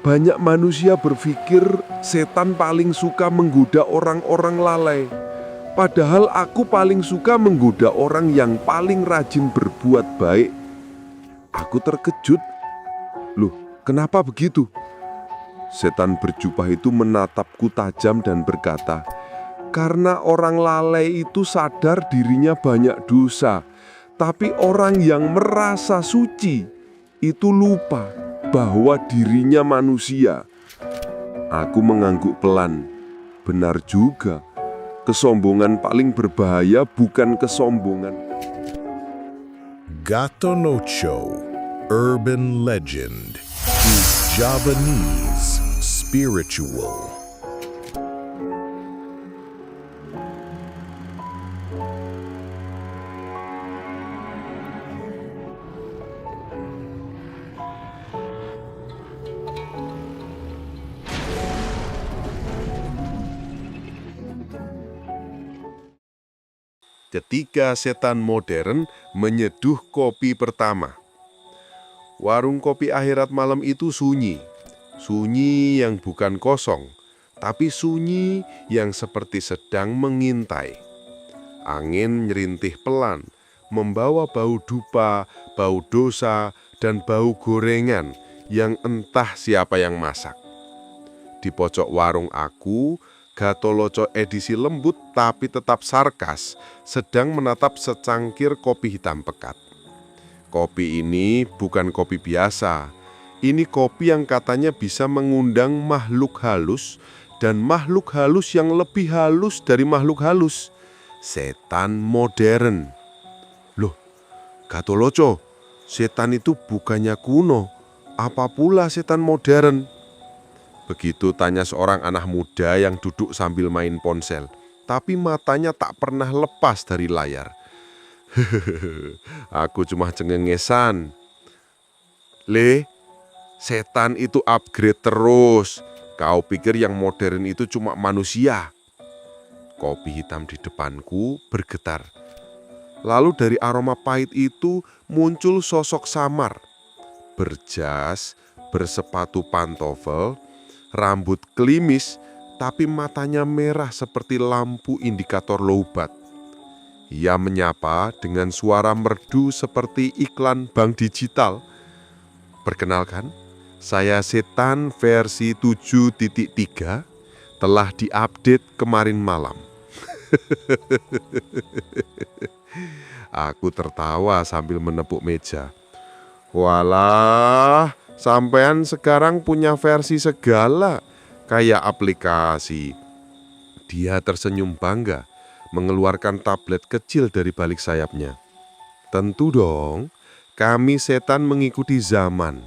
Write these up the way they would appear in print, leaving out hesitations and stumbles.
Banyak manusia berpikir setan paling suka menggoda orang-orang lalai. Padahal aku paling suka menggoda orang yang paling rajin berbuat baik. Aku terkejut. Loh, kenapa begitu? Setan berjubah itu menatapku tajam dan berkata, karena orang lalai itu sadar dirinya banyak dosa. Tapi orang yang merasa suci itu lupa bahwa dirinya manusia. Aku mengangguk pelan. Benar juga, kesombongan paling berbahaya bukan kesombongan. Gatonocho, urban legend, is Javanese spiritual. Ketika setan modern menyeduh kopi pertama. Warung kopi akhirat malam itu sunyi. Sunyi yang bukan kosong, tapi sunyi yang seperti sedang mengintai. Angin nyerintih pelan, membawa bau dupa, bau dosa, dan bau gorengan yang entah siapa yang masak. Di pojok warung aku, Gatoloco edisi lembut tapi tetap sarkas sedang menatap secangkir kopi hitam pekat. Kopi ini bukan kopi biasa. Ini kopi yang katanya bisa mengundang makhluk halus dan makhluk halus yang lebih halus dari makhluk halus. Setan modern. Loh, Gatoloco, setan itu bukannya kuno. Apa pula setan modern? Begitu tanya seorang anak muda yang duduk sambil main ponsel, tapi matanya tak pernah lepas dari layar. Aku cuma cengengesan. Setan itu upgrade terus. Kau pikir yang modern itu cuma manusia? Kopi hitam di depanku bergetar. Lalu dari aroma pahit itu muncul sosok samar. Berjas, bersepatu pantofel, rambut klimis, tapi matanya merah seperti lampu indikator lowbat. Ia menyapa dengan suara merdu seperti iklan bank digital. Perkenalkan, saya setan versi 7.3, telah diupdate kemarin malam. Aku tertawa sambil menepuk meja. Walah, sampean sekarang punya versi segala, kayak aplikasi. Dia tersenyum bangga, mengeluarkan tablet kecil dari balik sayapnya. Tentu dong, kami setan mengikuti zaman.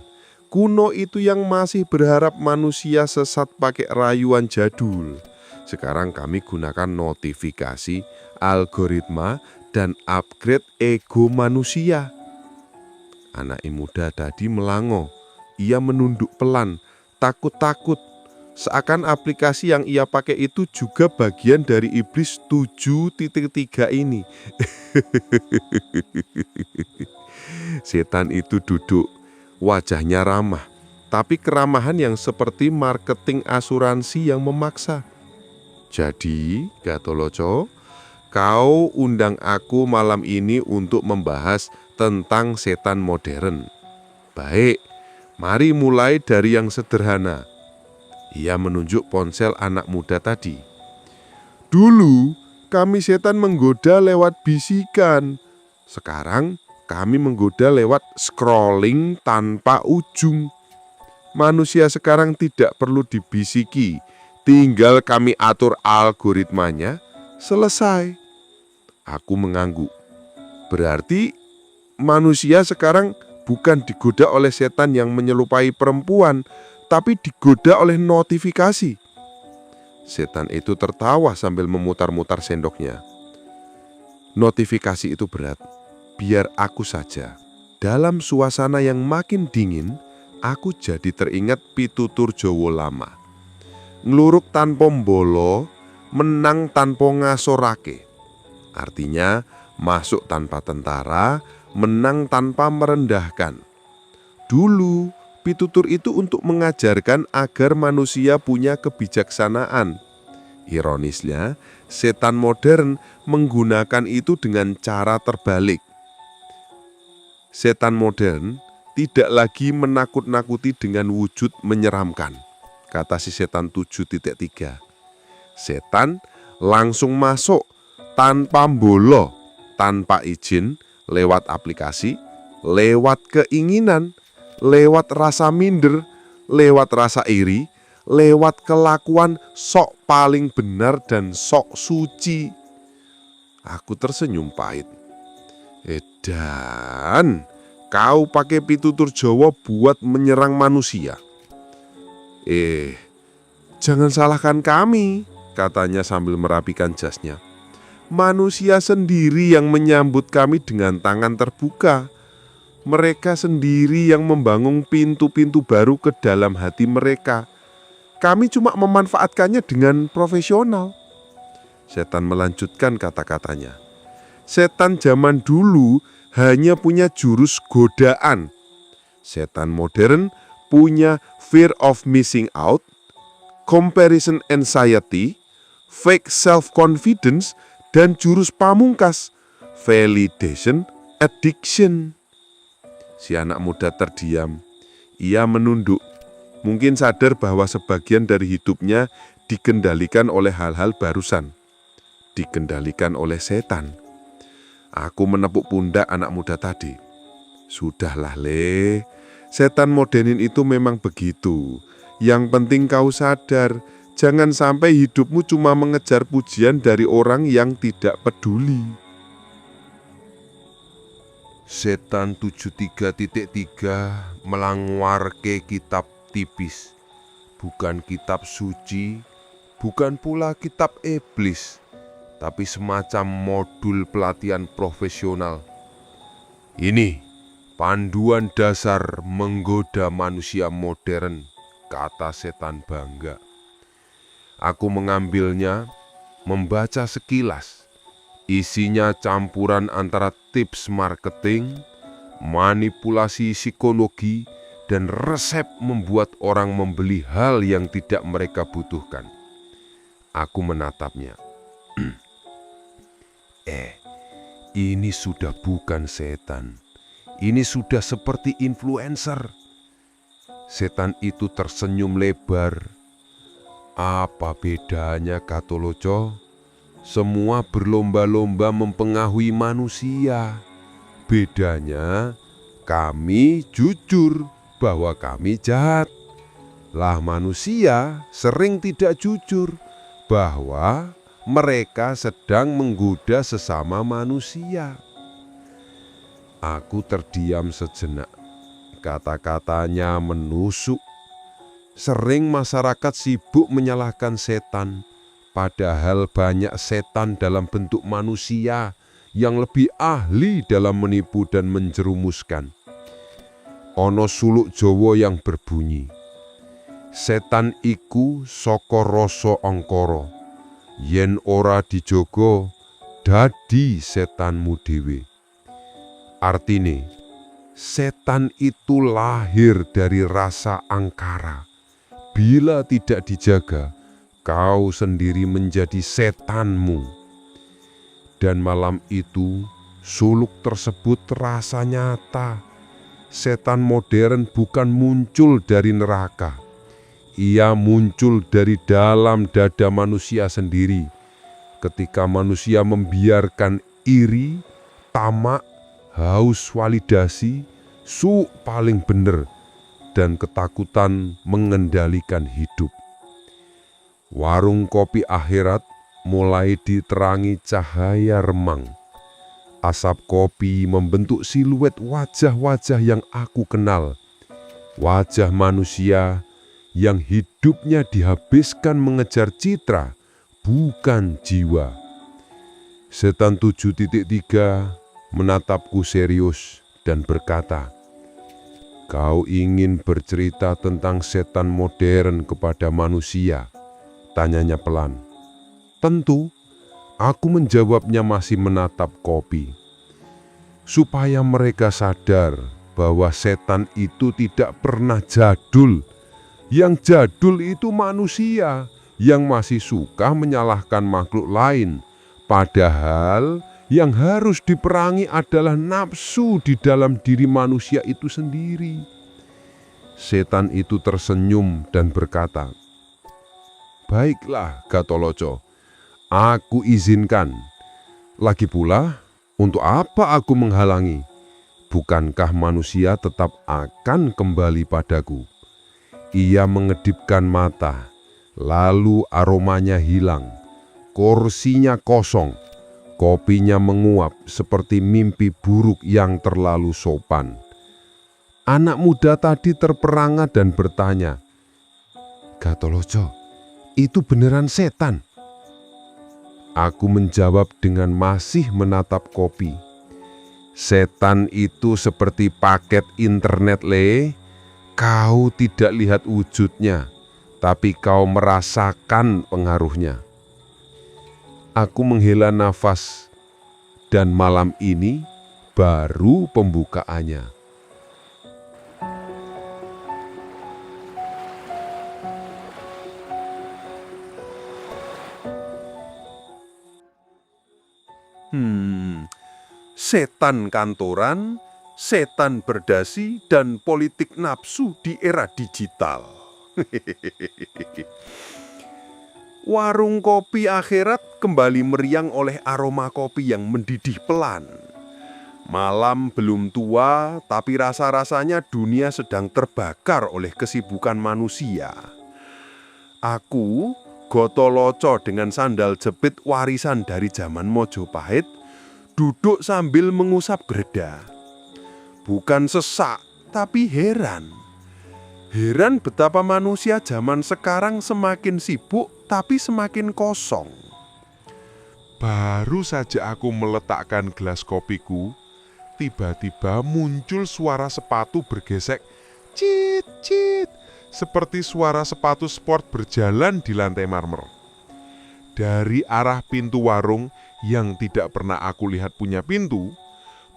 Kuno itu yang masih berharap manusia sesat pakai rayuan jadul. Sekarang kami gunakan notifikasi, algoritma, dan upgrade ego manusia. Anak muda tadi melango. Ia menunduk pelan, takut-takut. Seakan aplikasi yang ia pakai itu juga bagian dari iblis 7.3 ini. Setan itu duduk, wajahnya ramah, tapi keramahan yang seperti marketing asuransi yang memaksa. Jadi, Gatoloco, kau undang aku malam ini untuk membahas tentang setan modern. Baik, mari mulai dari yang sederhana. Ia menunjuk ponsel anak muda tadi. Dulu, kami setan menggoda lewat bisikan. Sekarang, kami menggoda lewat scrolling tanpa ujung. Manusia sekarang tidak perlu dibisiki. Tinggal kami atur algoritmanya, selesai. Aku mengangguk. Berarti manusia sekarang bukan digoda oleh setan yang menyerupai perempuan, tapi digoda oleh notifikasi. Setan itu tertawa sambil memutar-mutar sendoknya. Notifikasi itu berat, biar aku saja. Dalam suasana yang makin dingin, aku jadi teringat pitutur Jawa lama. Ngluruk tanpa mbolo, menang tanpa ngasorake. Artinya, masuk tanpa tentara, menang tanpa merendahkan. Dulu, Pitutur itu untuk mengajarkan agar manusia punya kebijaksanaan. Ironisnya, setan modern menggunakan itu dengan cara terbalik. Setan modern tidak lagi menakut-nakuti dengan wujud menyeramkan, kata si setan 7.3. Setan langsung masuk tanpa mbolo, tanpa izin, lewat aplikasi, lewat keinginan, lewat rasa minder, lewat rasa iri, lewat kelakuan sok paling benar dan sok suci. Aku tersenyum pahit. Edan, kau pakai pitutur Jawa buat menyerang manusia. Jangan salahkan kami, katanya sambil merapikan jasnya. Manusia sendiri yang menyambut kami dengan tangan terbuka. Mereka sendiri yang membangun pintu-pintu baru ke dalam hati mereka. Kami cuma memanfaatkannya dengan profesional. Setan melanjutkan kata-katanya. Setan zaman dulu hanya punya jurus godaan. Setan modern punya fear of missing out, comparison anxiety, fake self-confidence, dan jurus pamungkas, validation addiction. Si anak muda terdiam. Ia menunduk, mungkin sadar bahwa sebagian dari hidupnya dikendalikan oleh hal-hal barusan. Dikendalikan oleh setan. Aku menepuk pundak anak muda tadi. Sudahlah, Le. Setan modernin itu memang begitu. Yang penting kau sadar, jangan sampai hidupmu cuma mengejar pujian dari orang yang tidak peduli. Setan 73.3 melangwarke kitab tipis. Bukan kitab suci, bukan pula kitab iblis, tapi semacam modul pelatihan profesional. Ini panduan dasar menggoda manusia modern, kata setan bangga. Aku mengambilnya, membaca sekilas. Isinya campuran antara tips marketing, manipulasi psikologi, dan resep membuat orang membeli hal yang tidak mereka butuhkan. Aku menatapnya. Ini sudah bukan setan. Ini sudah seperti influencer. Setan itu tersenyum lebar. Apa bedanya, Katoloco? Semua berlomba-lomba mempengaruhi manusia. Bedanya, kami jujur bahwa kami jahat. Lah manusia sering tidak jujur bahwa mereka sedang menggoda sesama manusia. Aku terdiam sejenak. Kata-katanya menusuk. Sering masyarakat sibuk menyalahkan setan, padahal banyak setan dalam bentuk manusia yang lebih ahli dalam menipu dan menjerumuskan. Ono suluk Jawa yang berbunyi, setan iku saka rasa angkara. Yen ora dijogo, dadi setanmu dhewe. Artine, setan itu lahir dari rasa angkara. Bila tidak dijaga, kau sendiri menjadi setanmu. Dan malam itu, suluk tersebut terasa nyata. Setan modern bukan muncul dari neraka. Ia muncul dari dalam dada manusia sendiri. Ketika manusia membiarkan iri, tamak, haus validasi, su paling benar, dan ketakutan mengendalikan hidup. Warung kopi akhirat mulai diterangi cahaya remang. Asap kopi membentuk siluet wajah-wajah yang aku kenal. Wajah manusia yang hidupnya dihabiskan mengejar citra, bukan jiwa. Setan 7.3 menatapku serius dan berkata, "Kau ingin bercerita tentang setan modern kepada manusia?" Tanyanya pelan. "Tentu," aku menjawabnya masih menatap kopi. "Supaya mereka sadar bahwa setan itu tidak pernah jadul. Yang jadul itu manusia yang masih suka menyalahkan makhluk lain. Padahal yang harus diperangi adalah nafsu di dalam diri manusia itu sendiri. Setan itu tersenyum dan berkata, "Baiklah, Gatholoco, aku izinkan. Lagi pula, untuk apa aku menghalangi? Bukankah manusia tetap akan kembali padaku?" Ia mengedipkan mata, lalu aromanya hilang, kursinya kosong, kopinya menguap seperti mimpi buruk yang terlalu sopan. Anak muda tadi terperangah dan bertanya, "Gatholoco, itu beneran setan?" Aku menjawab dengan masih menatap kopi. "Setan itu seperti paket internet, Le. Kau tidak lihat wujudnya, tapi kau merasakan pengaruhnya." Aku menghela nafas, dan malam ini baru pembukaannya. Setan kantoran, setan berdasi, dan politik nafsu di era digital. Warung kopi akhirat kembali meriang oleh aroma kopi yang mendidih pelan. Malam belum tua, tapi rasa-rasanya dunia sedang terbakar oleh kesibukan manusia. Aku, Gatholoco dengan sandal jepit warisan dari zaman Mojopahit, duduk sambil mengusap greda. Bukan sesak, tapi heran. Heran betapa manusia zaman sekarang semakin sibuk tapi semakin kosong. Baru saja aku meletakkan gelas kopiku, tiba-tiba muncul suara sepatu bergesek, cit cit, seperti suara sepatu sport berjalan di lantai marmer. Dari arah pintu warung yang tidak pernah aku lihat punya pintu,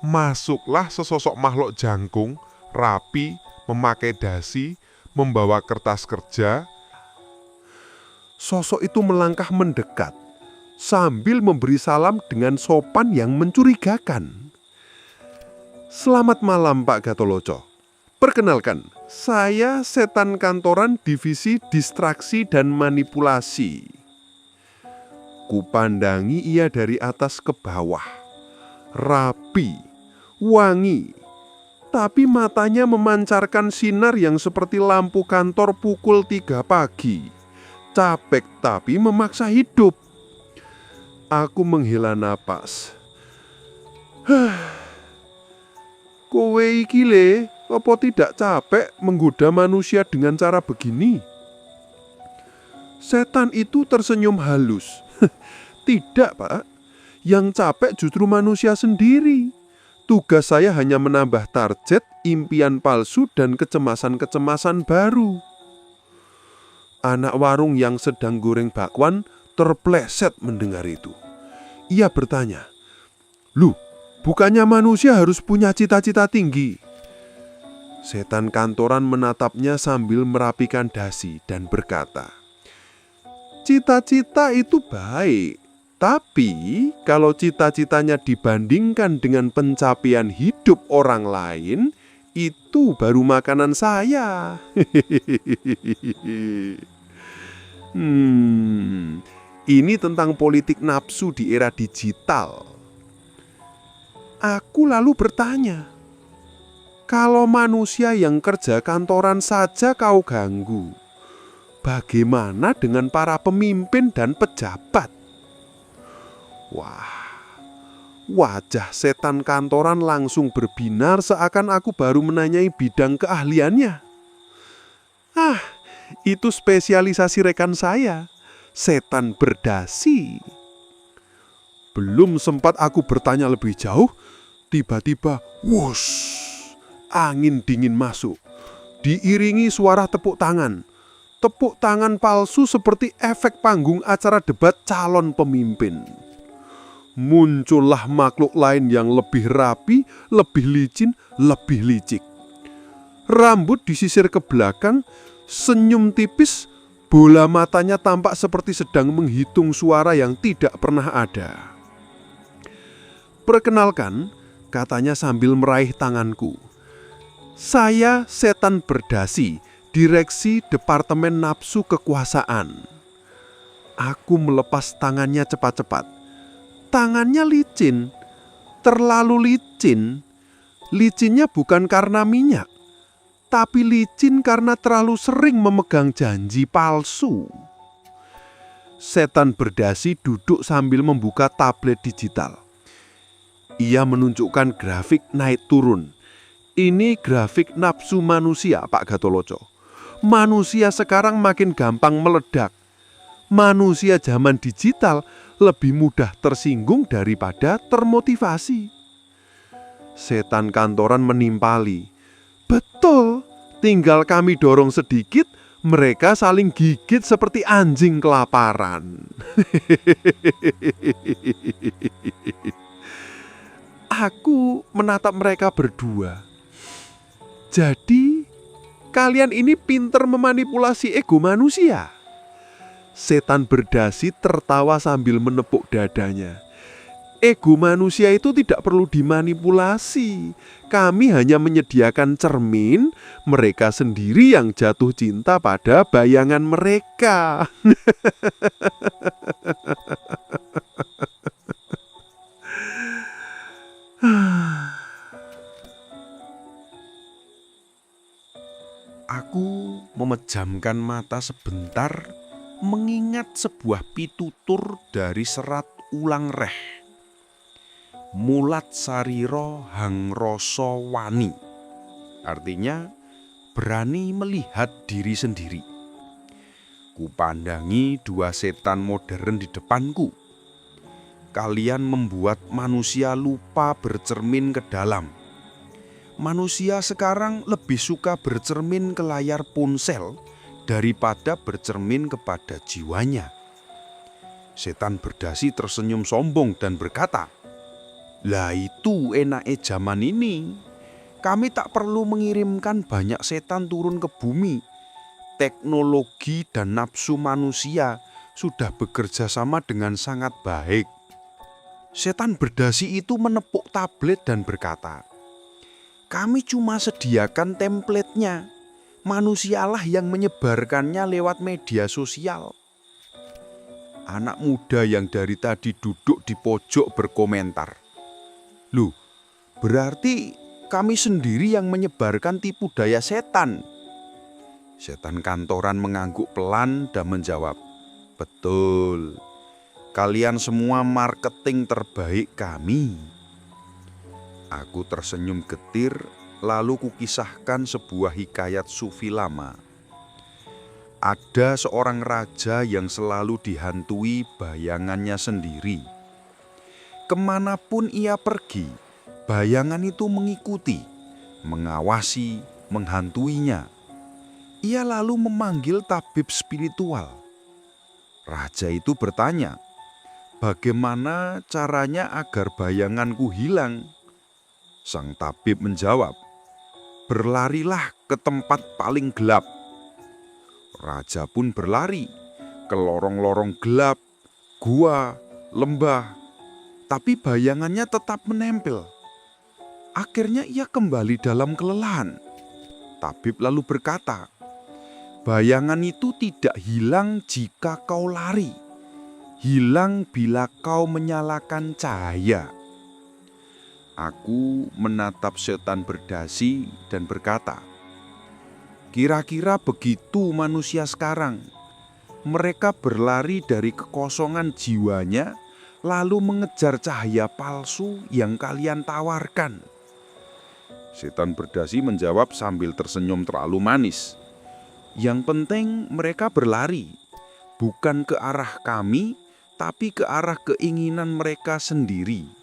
masuklah sesosok makhluk jangkung, rapi, memakai dasi, membawa kertas kerja. Sosok itu melangkah mendekat, sambil memberi salam dengan sopan yang mencurigakan. "Selamat malam, Pak Gatholoco. Perkenalkan, saya setan kantoran divisi distraksi dan manipulasi." Kupandangi ia dari atas ke bawah. Rapi, wangi, tapi matanya memancarkan sinar yang seperti lampu kantor pukul 3 pagi. Capek tapi memaksa hidup. Aku menghela napas. "Kowe iki le, apa tidak capek menggoda manusia dengan cara begini?" Setan itu tersenyum halus. "Tidak, Pak. Yang capek justru manusia sendiri. Tugas saya hanya menambah target, impian palsu, dan kecemasan-kecemasan baru." Anak warung yang sedang goreng bakwan terpleset mendengar itu. Ia bertanya, "Loh, bukannya manusia harus punya cita-cita tinggi?" Setan kantoran menatapnya sambil merapikan dasi dan berkata, "Cita-cita itu baik, tapi kalau cita-citanya dibandingkan dengan pencapaian hidup orang lain, itu baru makanan saya." Ini tentang politik nafsu di era digital. Aku lalu bertanya, "Kalau manusia yang kerja kantoran saja kau ganggu, bagaimana dengan para pemimpin dan pejabat?" Wah, wajah setan kantoran langsung berbinar seakan aku baru menanyai bidang keahliannya. Itu spesialisasi rekan saya, setan berdasi. Belum sempat aku bertanya lebih jauh, tiba-tiba wush, angin dingin masuk, diiringi suara tepuk tangan. Tepuk tangan palsu seperti efek panggung acara debat calon pemimpin. Muncullah makhluk lain yang lebih rapi, lebih licin, lebih licik. Rambut disisir ke belakang, senyum tipis, bola matanya tampak seperti sedang menghitung suara yang tidak pernah ada. "Perkenalkan," katanya sambil meraih tanganku. "Saya Setan Berdasi, Direksi Departemen Nafsu Kekuasaan." Aku melepas tangannya cepat-cepat. Tangannya licin, terlalu licin. Licinnya bukan karena minyak, tapi licin karena terlalu sering memegang janji palsu. Setan Berdasi duduk sambil membuka tablet digital. Ia menunjukkan grafik naik turun. "Ini grafik nafsu manusia, Pak Gatholoco. Manusia sekarang makin gampang meledak. Manusia zaman digital lebih mudah tersinggung daripada termotivasi." Setan kantoran menimpali. "Betul, tinggal kami dorong sedikit, mereka saling gigit seperti anjing kelaparan." Aku menatap mereka berdua. "Jadi, kalian ini pinter memanipulasi ego manusia?" Setan Berdasi tertawa sambil menepuk dadanya. "Ego manusia itu tidak perlu dimanipulasi. Kami hanya menyediakan cermin, mereka sendiri yang jatuh cinta pada bayangan mereka." Aku memejamkan mata sebentar, mengingat sebuah pitutur dari serat Ulang Reh. "Mulat sariro hang rasa wani." Artinya, berani melihat diri sendiri. Kupandangi dua setan modern di depanku. Kalian membuat manusia lupa bercermin ke dalam. Manusia sekarang lebih suka bercermin ke layar ponsel daripada bercermin kepada jiwanya. Setan Berdasi tersenyum sombong dan berkata, "Lah itu enake zaman ini. Kami tak perlu mengirimkan banyak setan turun ke bumi. Teknologi dan nafsu manusia sudah bekerja sama dengan sangat baik." Setan Berdasi itu menepuk tablet dan berkata, "Kami cuma sediakan template-nya. Manusialah yang menyebarkannya lewat media sosial." Anak muda yang dari tadi duduk di pojok berkomentar, "Loh, berarti kami sendiri yang menyebarkan tipu daya setan." Setan kantoran mengangguk pelan dan menjawab, "Betul, kalian semua marketing terbaik kami." Aku tersenyum getir, lalu kukisahkan sebuah hikayat sufi lama. Ada seorang raja yang selalu dihantui bayangannya sendiri. Kemanapun ia pergi, bayangan itu mengikuti, mengawasi, menghantuinya. Ia lalu memanggil tabib spiritual. Raja itu bertanya, "Bagaimana caranya agar bayanganku hilang?" Sang tabib menjawab, "Berlarilah ke tempat paling gelap." Raja pun berlari ke lorong-lorong gelap, gua, lembah, tapi bayangannya tetap menempel. Akhirnya ia kembali dalam kelelahan. Tabib lalu berkata, "Bayangan itu tidak hilang jika kau lari. Hilang bila kau menyalakan cahaya." Aku menatap Setan Berdasi dan berkata, "Kira-kira begitu manusia sekarang. Mereka berlari dari kekosongan jiwanya, lalu mengejar cahaya palsu yang kalian tawarkan." Setan Berdasi menjawab sambil tersenyum terlalu manis, "Yang penting mereka berlari, bukan ke arah kami, tapi ke arah keinginan mereka sendiri.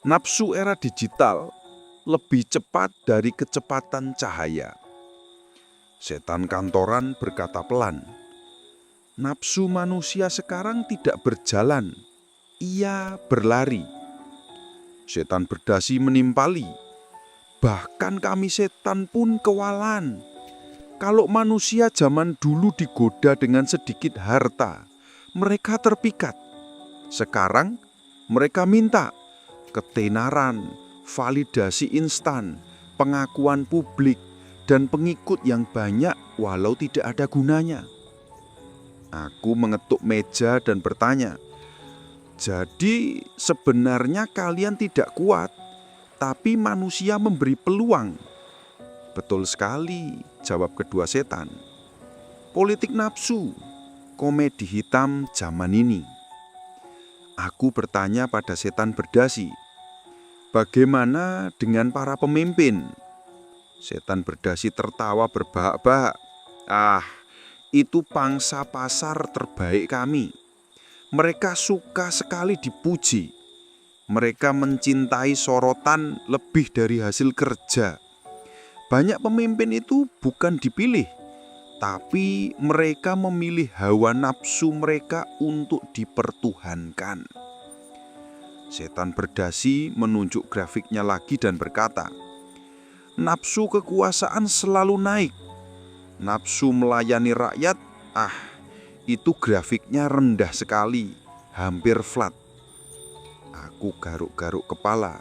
Nafsu era digital lebih cepat dari kecepatan cahaya." Setan kantoran berkata pelan, "Nafsu manusia sekarang tidak berjalan, ia berlari." Setan Berdasi menimpali, Bahkan kami setan pun kewalan. Kalau manusia zaman dulu digoda dengan sedikit harta, mereka terpikat. Sekarang mereka minta ketenaran, validasi instan, pengakuan publik, dan pengikut yang banyak walau tidak ada gunanya. Aku mengetuk meja dan bertanya, "Jadi sebenarnya kalian tidak kuat, tapi manusia memberi peluang?" "Betul sekali," jawab kedua setan. "Politik nafsu, komedi hitam zaman ini." Aku bertanya pada setan berdasi, "Bagaimana dengan para pemimpin?" Setan berdasi tertawa berbahak-bahak. Itu pangsa pasar terbaik kami. Mereka suka sekali dipuji. Mereka mencintai sorotan lebih dari hasil kerja. Banyak pemimpin itu bukan dipilih, tapi mereka memilih hawa nafsu mereka untuk dipertuhankan. Setan berdasi menunjuk grafiknya lagi dan berkata, "Nafsu kekuasaan selalu naik. Nafsu melayani rakyat, itu grafiknya rendah sekali, hampir flat." Aku garuk-garuk kepala.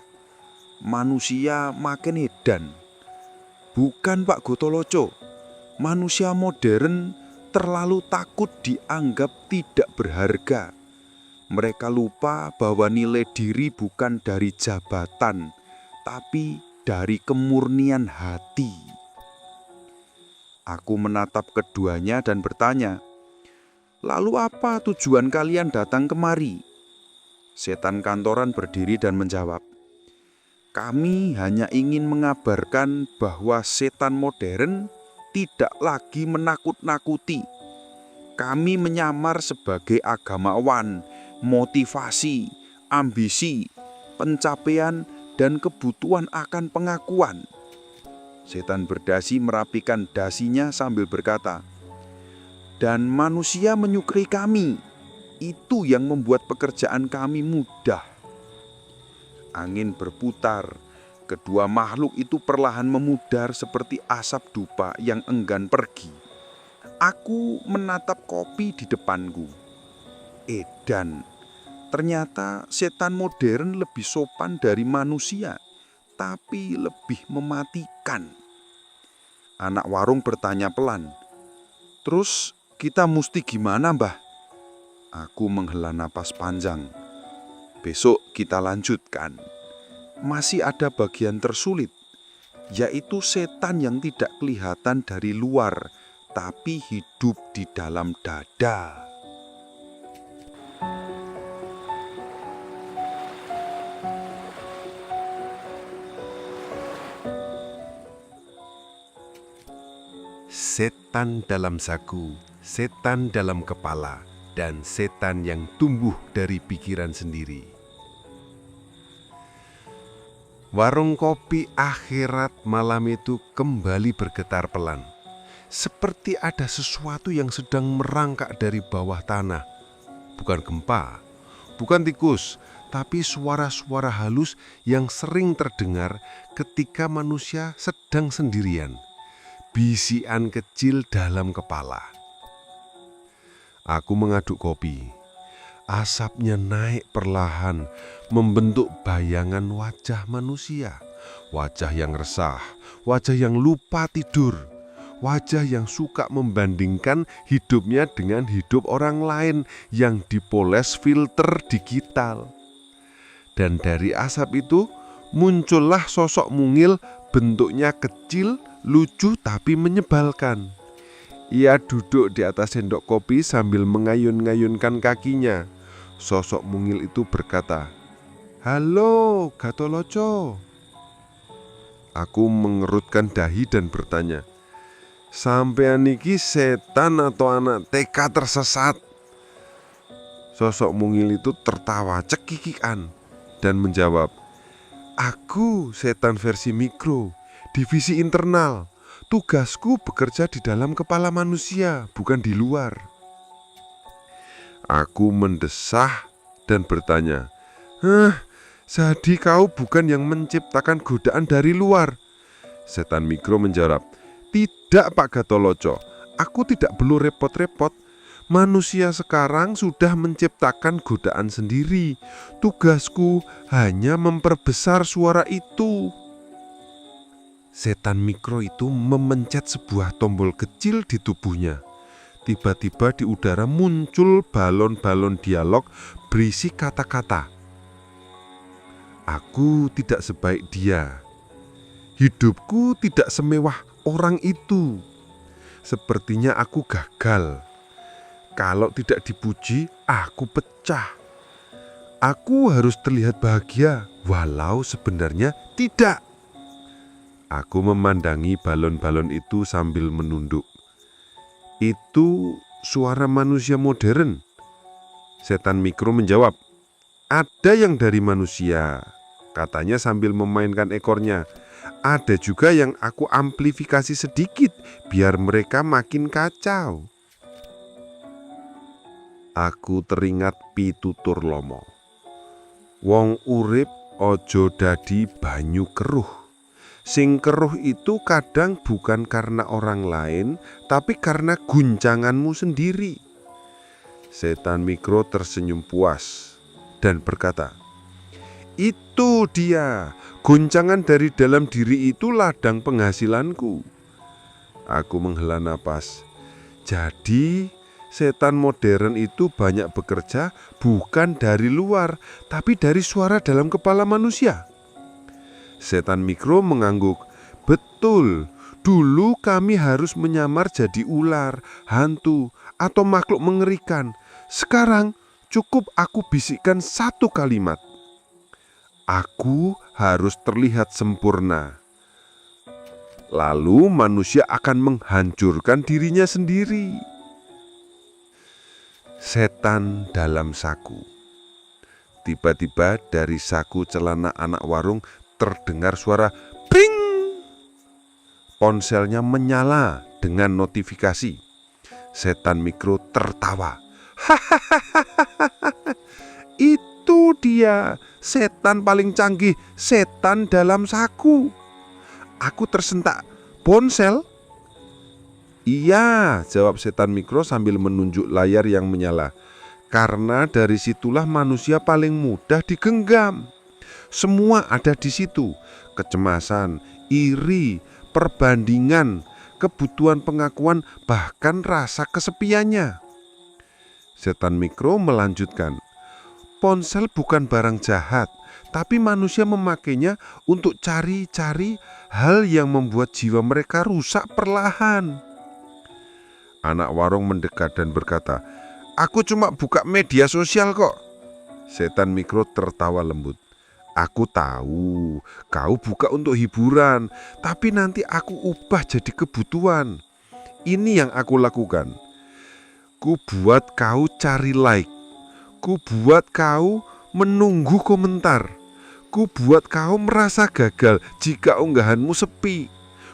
Manusia makin edan. Bukan Pak Gotoloco, manusia modern terlalu takut dianggap tidak berharga. Mereka lupa bahwa nilai diri bukan dari jabatan, tapi dari kemurnian hati. Aku menatap keduanya dan bertanya, "Lalu apa tujuan kalian datang kemari?" Setan kantoran berdiri dan menjawab, "Kami hanya ingin mengabarkan bahwa setan modern tidak lagi menakut-nakuti. Kami menyamar sebagai agamawan, motivasi, ambisi, pencapaian, dan kebutuhan akan pengakuan." Setan berdasi merapikan dasinya sambil berkata, "Dan manusia menyukai kami. Itu yang membuat pekerjaan kami mudah." Angin berputar. Kedua makhluk itu perlahan memudar seperti asap dupa yang enggan pergi. Aku menatap kopi di depanku. Edan. Ternyata setan modern lebih sopan dari manusia, tapi lebih mematikan. Anak warung bertanya pelan, "Terus kita mesti gimana, Mbah?" Aku menghela napas panjang. "Besok kita lanjutkan. Masih ada bagian tersulit, yaitu setan yang tidak kelihatan dari luar, tapi hidup di dalam dada." Setan dalam saku, setan dalam kepala, dan setan yang tumbuh dari pikiran sendiri. Warung kopi akhirat malam itu kembali bergetar pelan, seperti ada sesuatu yang sedang merangkak dari bawah tanah. Bukan gempa, bukan tikus, tapi suara-suara halus yang sering terdengar ketika manusia sedang sendirian. Bisikan kecil dalam kepala. Aku mengaduk kopi. Asapnya naik perlahan, membentuk bayangan wajah manusia. Wajah yang resah, wajah yang lupa tidur, wajah yang suka membandingkan hidupnya dengan hidup orang lain yang dipoles filter digital. Dan dari asap itu muncullah sosok mungil, bentuknya kecil, lucu tapi menyebalkan. Ia duduk di atas sendok kopi sambil mengayun-ngayunkan kakinya. Sosok mungil itu berkata, "Halo, Gatoloco." Aku mengerutkan dahi dan bertanya, "Sampean niki setan atau anak TK tersesat?" Sosok mungil itu tertawa cekikikan dan menjawab, "Aku setan versi mikro, divisi internal. Tugasku bekerja di dalam kepala manusia, bukan di luar." Aku mendesah dan bertanya, jadi kau bukan yang menciptakan godaan dari luar, Setan mikro menjawab, "Tidak Pak Gatoloco, aku tidak perlu repot-repot. Manusia sekarang sudah menciptakan godaan sendiri. Tugasku hanya memperbesar suara itu." Setan mikro itu memencet sebuah tombol kecil di tubuhnya. Tiba-tiba di udara muncul balon-balon dialog berisi kata-kata. "Aku tidak sebaik dia. Hidupku tidak semewah orang itu. Sepertinya aku gagal. Kalau tidak dipuji, aku pecah. Aku harus terlihat bahagia, walau sebenarnya tidak." Aku memandangi balon-balon itu sambil menunduk. "Itu suara manusia modern." Setan mikro menjawab, "Ada yang dari manusia," katanya sambil memainkan ekornya. "Ada juga yang aku amplifikasi sedikit biar mereka makin kacau." Aku teringat pitutur Lomo. Wong urip ojo dadi banyu keruh. Sing keruh itu kadang bukan karena orang lain, tapi karena guncanganmu sendiri. Setan mikro tersenyum puas dan berkata, "Itu dia, guncangan dari dalam diri itu ladang penghasilanku." Aku menghela napas. Jadi setan modern itu banyak bekerja bukan dari luar, tapi dari suara dalam kepala manusia. Setan mikro mengangguk. "Betul, dulu kami harus menyamar jadi ular, hantu, atau makhluk mengerikan. Sekarang cukup aku bisikkan satu kalimat. Aku harus terlihat sempurna. Lalu manusia akan menghancurkan dirinya sendiri." Setan dalam saku. Tiba-tiba dari saku celana anak warung terdengar suara pring. Ponselnya menyala dengan notifikasi. Setan mikro tertawa. "Hahaha, itu dia, setan paling canggih, setan dalam saku." Aku tersentak. "Ponsel?" "Iya," jawab setan mikro sambil menunjuk layar yang menyala. "Karena dari situlah manusia paling mudah digenggam. Semua ada di situ. Kecemasan, iri, perbandingan, kebutuhan pengakuan, bahkan rasa kesepiannya." Setan mikro melanjutkan, "Ponsel bukan barang jahat, tapi manusia memakainya untuk cari-cari hal yang membuat jiwa mereka rusak perlahan." Anak warung mendekat dan berkata, "Aku cuma buka media sosial kok." Setan mikro tertawa lembut. "Aku tahu kau buka untuk hiburan, tapi nanti aku ubah jadi kebutuhan. Ini yang aku lakukan. Ku buat kau cari like. Ku buat kau menunggu komentar. Ku buat kau merasa gagal jika unggahanmu sepi.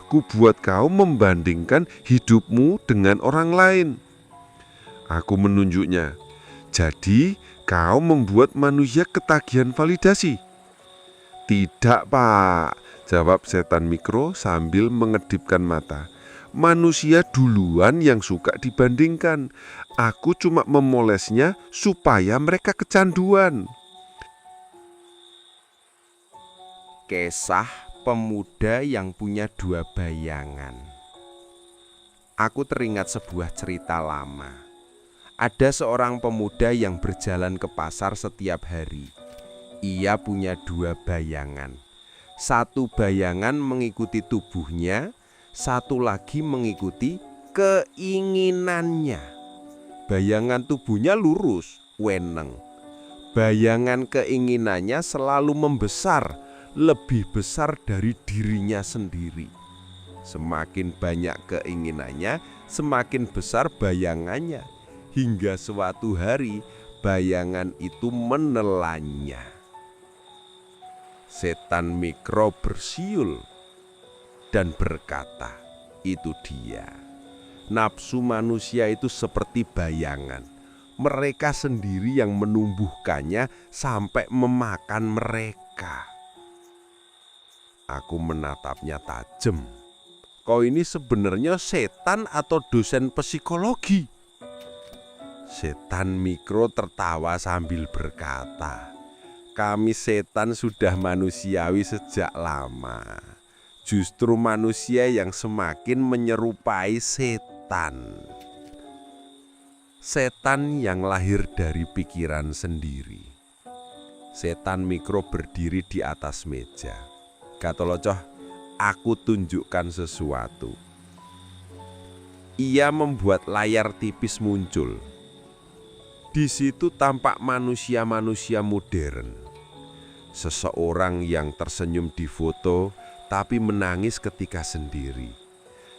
Ku buat kau membandingkan hidupmu dengan orang lain." Aku menunjuknya. "Jadi kau membuat manusia ketagihan validasi?" "Tidak Pak," jawab setan mikro sambil mengedipkan mata. "Manusia duluan yang suka dibandingkan. Aku cuma memolesnya supaya mereka kecanduan." Kisah pemuda yang punya dua bayangan. Aku teringat sebuah cerita lama. Ada seorang pemuda yang berjalan ke pasar setiap hari. Ia punya dua bayangan. Satu bayangan mengikuti tubuhnya, satu lagi mengikuti keinginannya. Bayangan tubuhnya lurus, weneng. Bayangan keinginannya selalu membesar, lebih besar dari dirinya sendiri. Semakin banyak keinginannya, semakin besar bayangannya. Hingga suatu hari bayangan itu menelannya. Setan mikro bersiul dan berkata, "Itu dia. Nafsu manusia itu seperti bayangan. Mereka sendiri yang menumbuhkannya sampai memakan mereka." Aku menatapnya tajam. Kau ini sebenarnya setan atau dosen psikologi? Setan mikro tertawa sambil berkata, kami setan sudah manusiawi sejak lama. Justru manusia yang semakin menyerupai setan. Setan yang lahir dari pikiran sendiri. Setan mikro berdiri di atas meja. Gatolocoh, aku tunjukkan sesuatu. Ia membuat layar tipis muncul. Di situ tampak manusia-manusia modern. Seseorang yang tersenyum di foto tapi menangis ketika sendiri.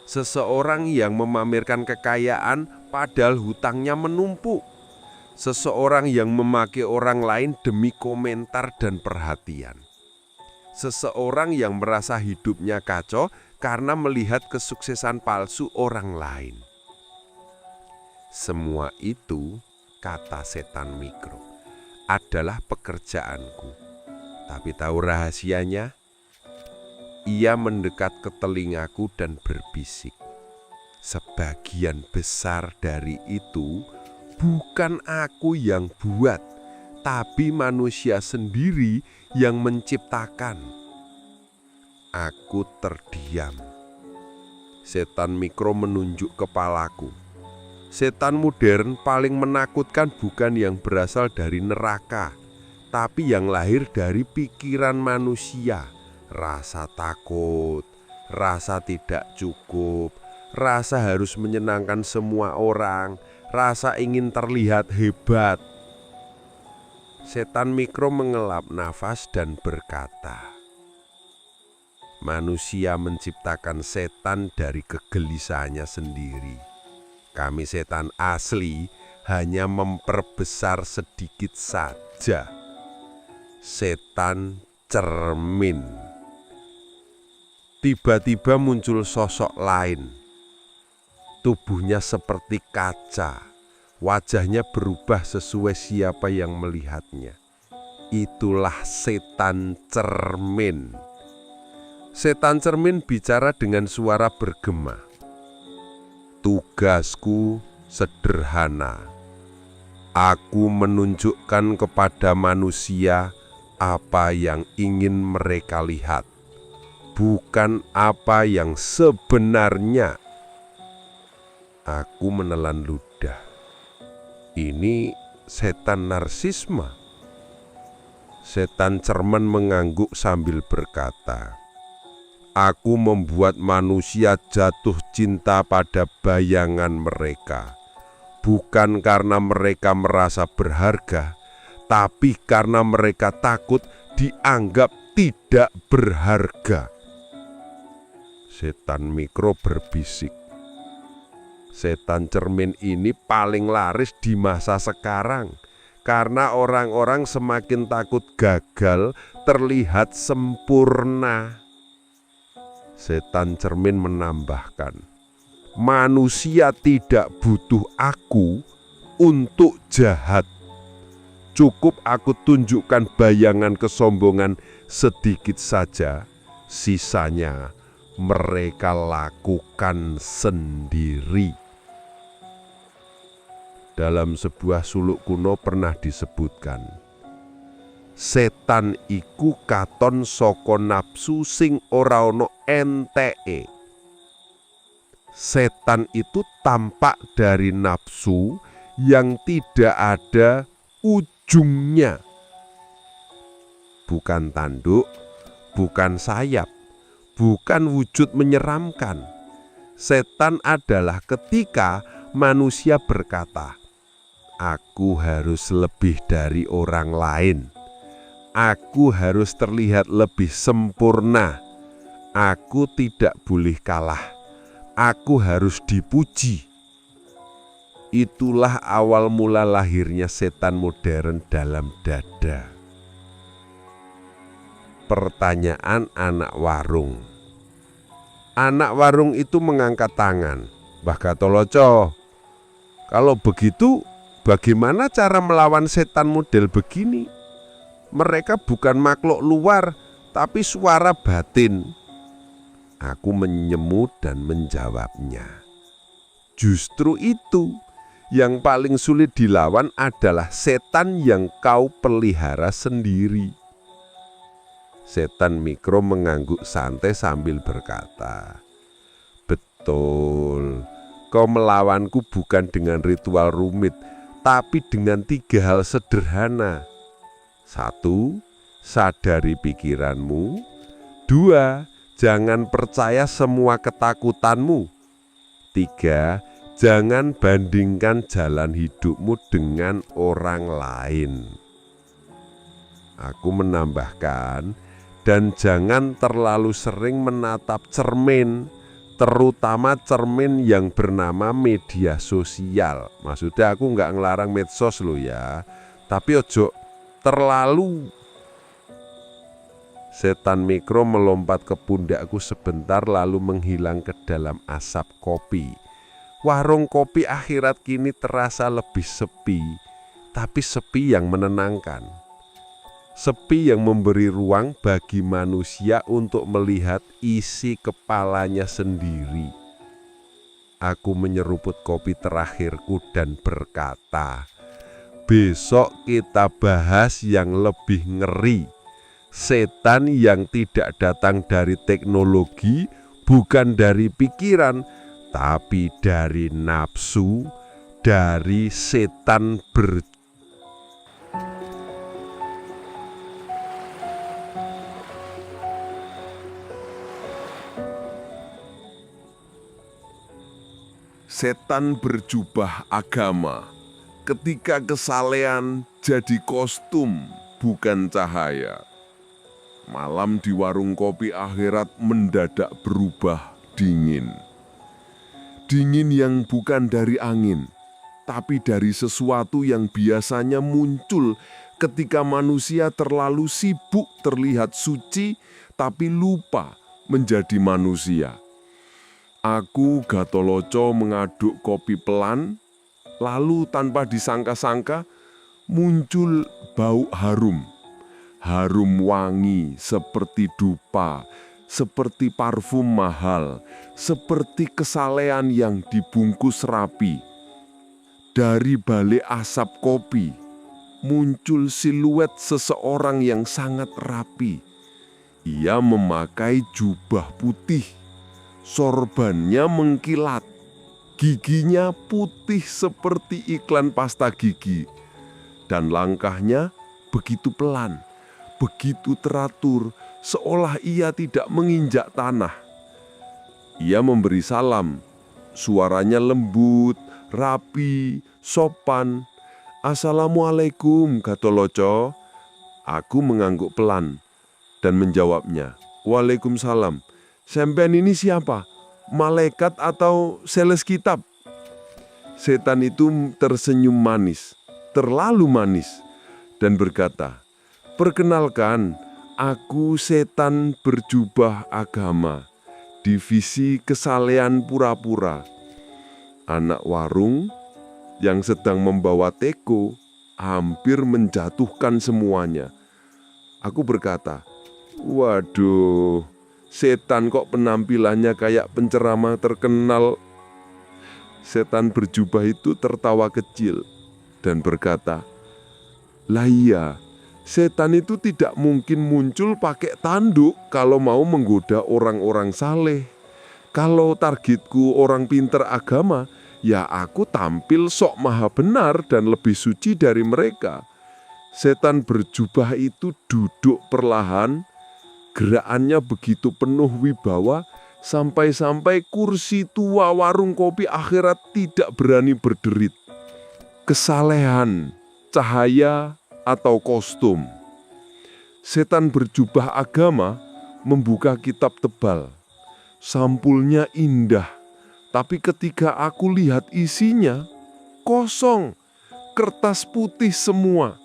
Seseorang yang memamerkan kekayaan padahal hutangnya menumpuk. Seseorang yang memaki orang lain demi komentar dan perhatian. Seseorang yang merasa hidupnya kacau karena melihat kesuksesan palsu orang lain. Semua itu, kata setan mikro, adalah pekerjaanku. Tapi tahu rahasianya? Ia mendekat ke telingaku dan berbisik. Sebagian besar dari itu bukan aku yang buat, tapi manusia sendiri yang menciptakan. Aku terdiam. Setan mikro menunjuk kepalaku. Setan modern paling menakutkan bukan yang berasal dari neraka, tapi yang lahir dari pikiran manusia. Rasa takut, rasa tidak cukup, rasa harus menyenangkan semua orang, rasa ingin terlihat hebat. Setan mikro mengelap nafas dan berkata, manusia menciptakan setan dari kegelisahannya sendiri. Kami setan asli hanya memperbesar sedikit saja. Setan cermin. Tiba-tiba muncul sosok lain. Tubuhnya seperti kaca. Wajahnya berubah sesuai siapa yang melihatnya. Itulah setan cermin. Setan cermin bicara dengan suara bergema. Tugasku sederhana. Aku menunjukkan kepada manusia apa yang ingin mereka lihat, bukan apa yang sebenarnya. Aku menelan ludah. Ini setan narsisme. Setan cermin mengangguk sambil berkata, aku membuat manusia jatuh cinta pada bayangan mereka, bukan karena mereka merasa berharga, tapi karena mereka takut dianggap tidak berharga. Setan mikro berbisik. Setan cermin ini paling laris di masa sekarang karena orang-orang semakin takut gagal terlihat sempurna. Setan cermin menambahkan, manusia tidak butuh aku untuk jahat. Cukup aku tunjukkan bayangan kesombongan sedikit saja, sisanya mereka lakukan sendiri. Dalam sebuah suluk kuno pernah disebutkan, setan iku katon saka nafsu sing ora ana enteke. Setan itu tampak dari nafsu yang tidak ada ujungnya. Bukan tanduk, bukan sayap, bukan wujud menyeramkan. Setan adalah ketika manusia berkata, aku harus lebih dari orang lain. Aku harus terlihat lebih sempurna. Aku tidak boleh kalah. Aku harus dipuji. Itulah awal mula lahirnya setan modern dalam dada. Pertanyaan anak warung. Anak warung itu mengangkat tangan. Mbah Gatoloco, kalau begitu bagaimana cara melawan setan model begini? Mereka bukan makhluk luar, tapi suara batin. Aku menyemu dan menjawabnya. Justru itu, yang paling sulit dilawan adalah setan yang kau pelihara sendiri. Setan mikro mengangguk santai sambil berkata, "Betul, kau melawanku bukan dengan ritual rumit, tapi dengan 3 hal sederhana. 1, sadari pikiranmu. 2, jangan percaya semua ketakutanmu. 3, jangan bandingkan jalan hidupmu dengan orang lain." Aku menambahkan, dan jangan terlalu sering menatap cermin, terutama cermin yang bernama media sosial. Maksudnya aku nggak ngelarang medsos lo ya, tapi ojo terlalu. Setan mikro melompat ke pundakku sebentar lalu menghilang ke dalam asap kopi. Warung kopi akhirat kini terasa lebih sepi, tapi sepi yang menenangkan. Sepi yang memberi ruang bagi manusia untuk melihat isi kepalanya sendiri. Aku menyeruput kopi terakhirku dan berkata, "Besok kita bahas yang lebih ngeri. Setan yang tidak datang dari teknologi, bukan dari pikiran, tapi dari nafsu, dari setan Setan berjubah agama. Ketika kesalehan jadi kostum, bukan cahaya. Malam di warung kopi akhirat mendadak berubah dingin. Dingin yang bukan dari angin, tapi dari sesuatu yang biasanya muncul ketika manusia terlalu sibuk terlihat suci, tapi lupa menjadi manusia. Aku Gatoloco mengaduk kopi pelan, lalu tanpa disangka-sangka muncul bau harum. Harum wangi seperti dupa, seperti parfum mahal, seperti kesalehan yang dibungkus rapi. Dari balik asap kopi, muncul siluet seseorang yang sangat rapi. Ia memakai jubah putih. Sorbannya mengkilat, giginya putih seperti iklan pasta gigi, dan langkahnya begitu pelan, begitu teratur, seolah ia tidak menginjak tanah. Ia memberi salam, suaranya lembut, rapi, sopan. "Assalamualaikum, Gatoloco." Aku mengangguk pelan dan menjawabnya, "Waalaikumsalam. Sampean ini siapa? Malaikat atau sales kitab?" Setan itu tersenyum manis, terlalu manis, dan berkata, "Perkenalkan, aku setan berjubah agama, divisi kesalehan pura-pura." Anak warung yang sedang membawa teko hampir menjatuhkan semuanya. Aku berkata, "Waduh, setan kok penampilannya kayak penceramah terkenal." Setan berjubah itu tertawa kecil dan berkata, "Lah iya, setan itu tidak mungkin muncul pakai tanduk kalau mau menggoda orang-orang saleh. Kalau targetku orang pinter agama, ya aku tampil sok maha benar dan lebih suci dari mereka." Setan berjubah itu duduk perlahan. Gerakannya begitu penuh wibawa, sampai-sampai kursi tua warung kopi akhirat tidak berani berderit. Kesalehan, cahaya, atau kostum. Setan berjubah agama membuka kitab tebal. Sampulnya indah, tapi ketika aku lihat isinya, kosong, kertas putih semua.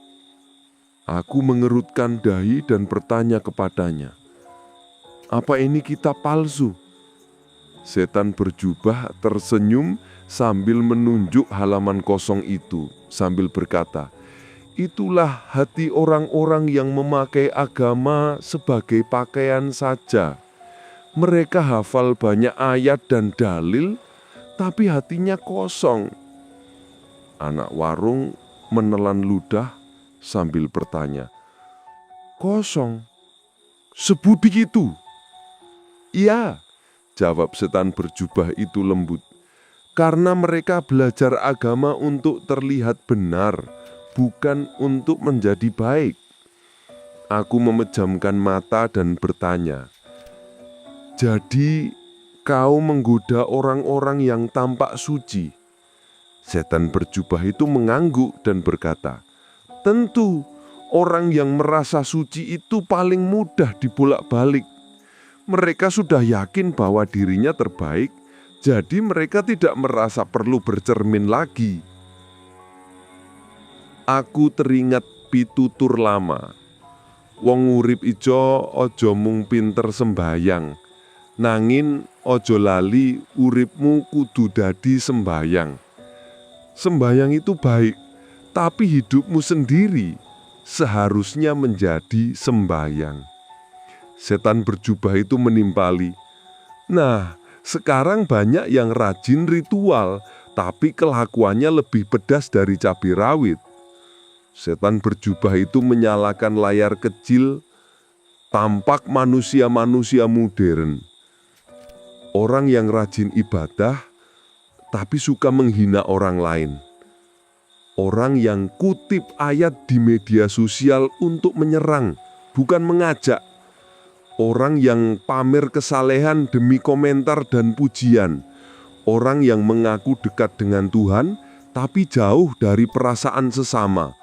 Aku mengerutkan dahi dan bertanya kepadanya, "Apa ini kitab palsu?" Setan berjubah tersenyum sambil menunjuk halaman kosong itu, sambil berkata, Itulah hati orang-orang yang memakai agama sebagai pakaian saja. Mereka hafal banyak ayat dan dalil, tapi hatinya kosong. Anak warung menelan ludah sambil bertanya, "Kosong? Sebudi itu?" "Iya," jawab setan berjubah itu lembut. "Karena mereka belajar agama untuk terlihat benar, bukan untuk menjadi baik." Aku memejamkan mata dan bertanya, "Jadi kau menggoda orang-orang yang tampak suci?" Setan berjubah itu mengangguk dan berkata, "Tentu, orang yang merasa suci itu paling mudah dibolak-balik. Mereka sudah yakin bahwa dirinya terbaik, jadi mereka tidak merasa perlu bercermin lagi." Aku teringat pitutur lama. Wong urip ijo ojo mung pinter sembayang, nangin ojo lali uripmu kudu dadi sembayang. Sembayang itu baik, tapi hidupmu sendiri seharusnya menjadi sembayang. Setan berjubah itu menimpali, "Nah, sekarang banyak yang rajin ritual, tapi kelakuannya lebih pedas dari cabai rawit." Setan berjubah itu menyalakan layar kecil, tampak manusia-manusia modern. Orang yang rajin ibadah, tapi suka menghina orang lain. Orang yang kutip ayat di media sosial untuk menyerang, bukan mengajak. Orang yang pamer kesalehan demi komentar dan pujian. Orang yang mengaku dekat dengan Tuhan, tapi jauh dari perasaan sesama.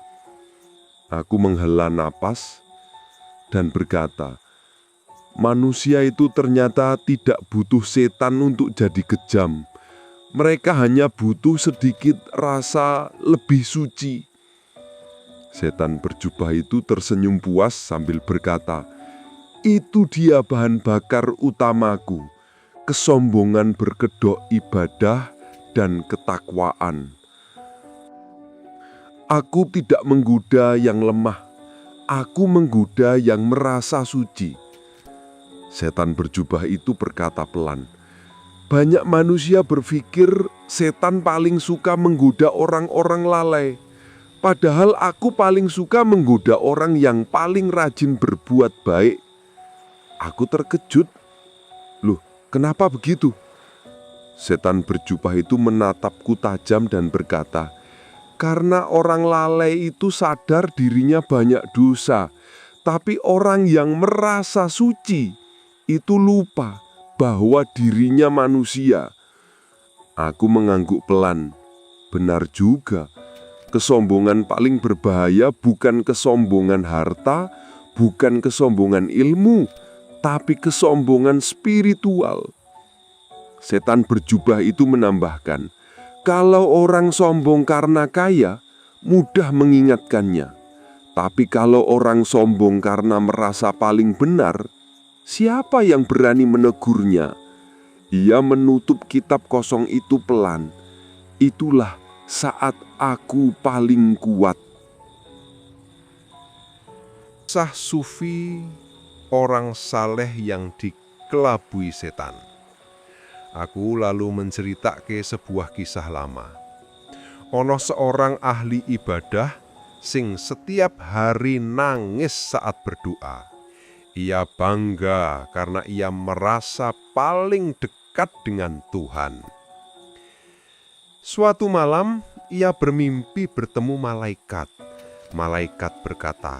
Aku menghela napas dan berkata, manusia itu ternyata tidak butuh setan untuk jadi kejam. Mereka hanya butuh sedikit rasa lebih suci. Setan berjubah itu tersenyum puas sambil berkata, "Itu dia bahan bakar utamaku, kesombongan berkedok ibadah dan ketakwaan. Aku tidak menggoda yang lemah, aku menggoda yang merasa suci." Setan berjubah itu berkata pelan, "Banyak manusia berpikir setan paling suka menggoda orang-orang lalai. Padahal aku paling suka menggoda orang yang paling rajin berbuat baik." Aku terkejut. "Loh, kenapa begitu?" Setan berjubah itu menatapku tajam dan berkata, "Karena orang lalai itu sadar dirinya banyak dosa, tapi orang yang merasa suci itu lupa bahwa dirinya manusia." Aku mengangguk pelan. Benar juga, kesombongan paling berbahaya bukan kesombongan harta, bukan kesombongan ilmu, tapi kesombongan spiritual. Setan berjubah itu menambahkan, kalau orang sombong karena kaya, mudah mengingatkannya. Tapi kalau orang sombong karena merasa paling benar, siapa yang berani menegurnya? Ia menutup kitab kosong itu pelan. Itulah saat aku paling kuat. Kisah sufi orang saleh yang dikelabui setan. Aku lalu menceritake sebuah kisah lama. Ono seorang ahli ibadah sing setiap hari nangis saat berdoa. Ia bangga karena ia merasa paling dekat dengan Tuhan. Suatu malam ia bermimpi bertemu malaikat. Malaikat berkata,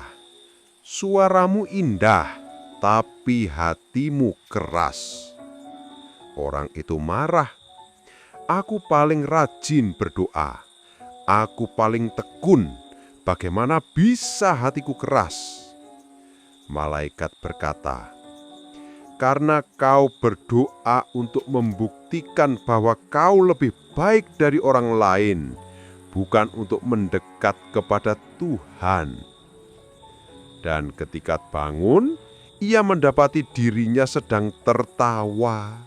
"Suaramu indah, tapi hatimu keras." Orang itu marah. "Aku paling rajin berdoa. Aku paling tekun. Bagaimana bisa hatiku keras?" Malaikat berkata, "Karena kau berdoa untuk membuktikan bahwa kau lebih baik dari orang lain, bukan untuk mendekat kepada Tuhan." Dan ketika bangun, ia mendapati dirinya sedang tertawa.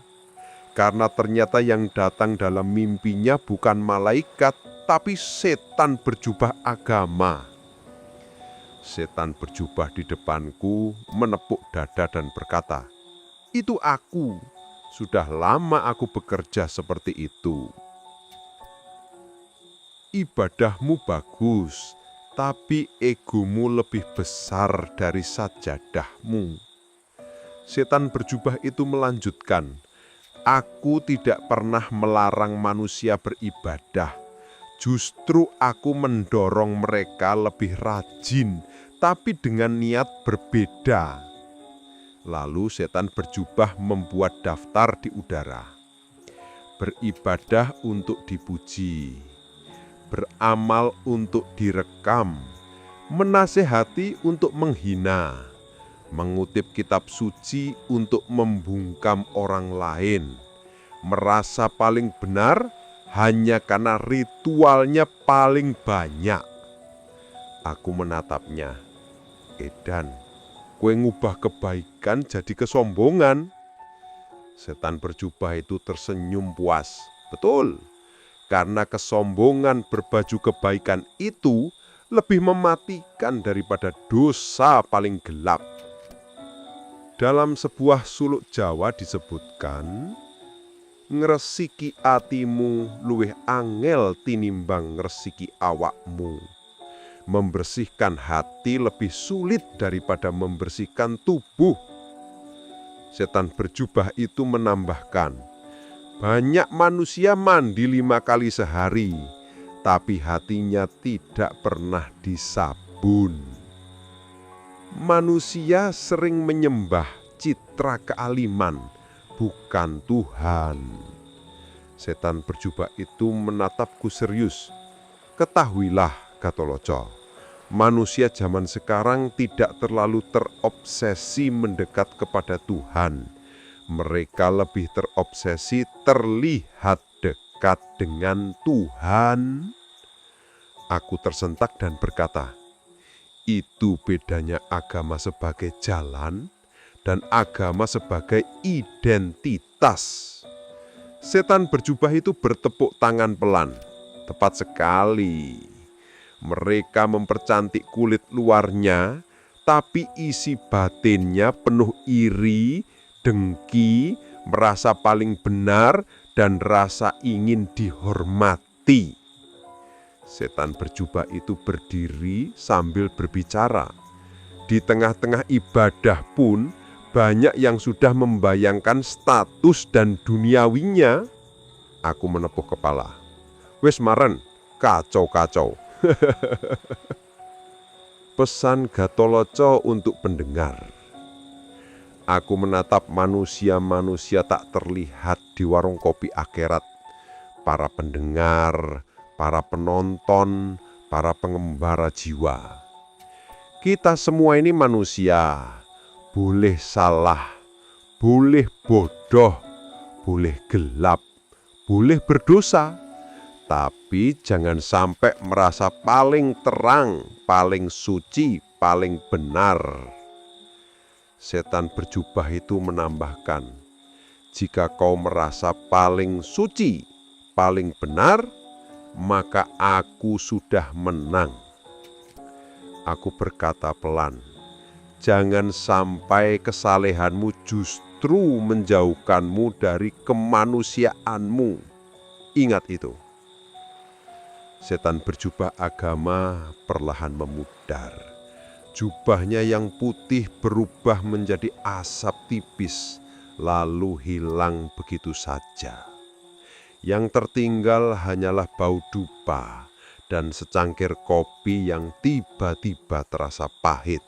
Karena ternyata yang datang dalam mimpinya bukan malaikat, tapi setan berjubah agama. Setan berjubah di depanku menepuk dada dan berkata, "Itu aku. Sudah lama aku bekerja seperti itu." "Ibadahmu bagus, tapi egomu lebih besar dari sajadahmu." Setan berjubah itu melanjutkan, "Aku tidak pernah melarang manusia beribadah. Justru aku mendorong mereka lebih rajin, tapi dengan niat berbeda." Lalu setan berjubah membuat daftar di udara. Beribadah untuk dipuji, beramal untuk direkam, menasehati untuk menghina, mengutip kitab suci untuk membungkam orang lain, merasa paling benar hanya karena ritualnya paling banyak. Aku menatapnya. "Edan, kue ngubah kebaikan jadi kesombongan." Setan berjubah itu tersenyum puas. "Betul, karena kesombongan berbaju kebaikan itu lebih mematikan daripada dosa paling gelap." Dalam sebuah suluk Jawa disebutkan, "Ngresiki atimu luwih angel tinimbang ngresiki awakmu. Membersihkan hati lebih sulit daripada membersihkan tubuh." Setan berjubah itu menambahkan, "Banyak manusia mandi 5 kali sehari, tapi hatinya tidak pernah disabun." Manusia sering menyembah citra kealiman, bukan Tuhan. Setan berjubah itu menatapku serius. "Ketahuilah, Gatholoco, manusia zaman sekarang tidak terlalu terobsesi mendekat kepada Tuhan. Mereka lebih terobsesi terlihat dekat dengan Tuhan." Aku tersentak dan berkata, "Itu bedanya agama sebagai jalan dan agama sebagai identitas." Setan berjubah itu bertepuk tangan pelan. "Tepat sekali. Mereka mempercantik kulit luarnya, tapi isi batinnya penuh iri, dengki, merasa paling benar, dan rasa ingin dihormati." Setan berjubah itu berdiri sambil berbicara. Di tengah-tengah ibadah pun banyak yang sudah membayangkan status dan duniawinya. Aku menepuk kepala. "Wes maren, kacau-kacau." Pesan Gatholoco untuk pendengar. Aku menatap manusia-manusia tak terlihat di warung kopi akhirat. Para pendengar, para penonton, para pengembara jiwa. Kita semua ini manusia, boleh salah, boleh bodoh, boleh gelap, boleh berdosa. Tapi jangan sampai merasa paling terang, paling suci, paling benar. Setan berjubah itu menambahkan, "Jika kau merasa paling suci, paling benar, maka aku sudah menang." Aku berkata pelan, "Jangan sampai kesalehanmu justru menjauhkanmu dari kemanusiaanmu. Ingat itu." Setan berjubah agama perlahan memudar. Jubahnya yang putih berubah menjadi asap tipis, lalu hilang begitu saja. Yang tertinggal hanyalah bau dupa dan secangkir kopi yang tiba-tiba terasa pahit.